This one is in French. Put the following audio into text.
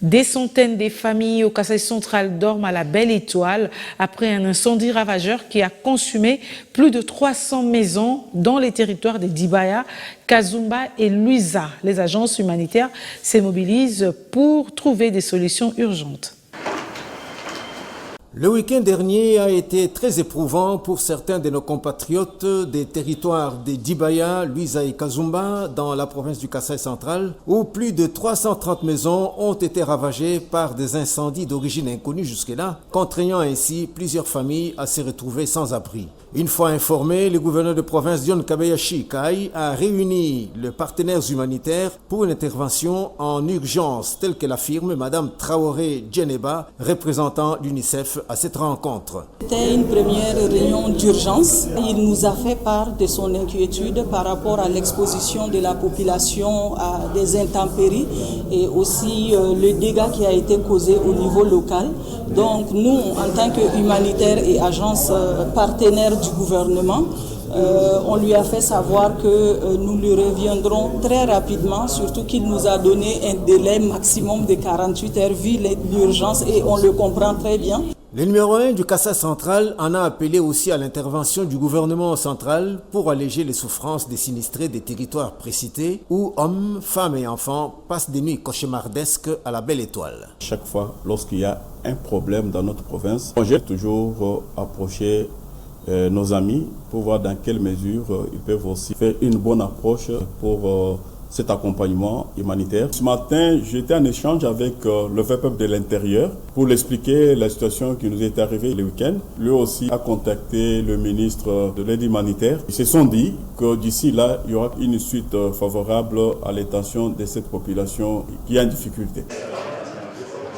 Des centaines de familles au Kasaï central dorment à la Belle Étoile après un incendie ravageur qui a consumé plus de 300 maisons dans les territoires de Dibaya, Kazumba et Luisa. Les agences humanitaires se mobilisent pour trouver des solutions urgentes. Le week-end dernier a été très éprouvant pour certains de nos compatriotes des territoires de Dibaya, Luisa et Kazumba dans la province du Kasaï central, où plus de 330 maisons ont été ravagées par des incendies d'origine inconnue jusque-là, contraignant ainsi plusieurs familles à se retrouver sans abri. Une fois informé, le gouverneur de province Dion Kabayashi Kai a réuni les partenaires humanitaires pour une intervention en urgence, telle que l'affirme Madame Traoré Djeneba, représentant l'UNICEF à cette rencontre. C'était une première réunion d'urgence. Il nous a fait part de son inquiétude par rapport à l'exposition de la population à des intempéries et aussi le dégât qui a été causé au niveau local. Donc nous, en tant qu'humanitaires et agences partenaires du gouvernement, on lui a fait savoir que nous lui reviendrons très rapidement, surtout qu'il nous a donné un délai maximum de 48 heures vu l'urgence et on le comprend très bien. Le numéro 1 du Kasaï central en a appelé aussi à l'intervention du gouvernement central pour alléger les souffrances des sinistrés des territoires précités où hommes, femmes et enfants passent des nuits cauchemardesques à la Belle Étoile. Chaque fois, lorsqu'il y a un problème dans notre province, j'ai toujours approché nos amis pour voir dans quelle mesure ils peuvent aussi faire une bonne approche pour cet accompagnement humanitaire. Ce matin, j'étais en échange avec le VPEP de l'Intérieur pour l'expliquer la situation qui nous est arrivée le week-end. Lui aussi a contacté le ministre de l'aide humanitaire. Ils se sont dit que d'ici là, il y aura une suite favorable à l'intention de cette population qui est en difficulté.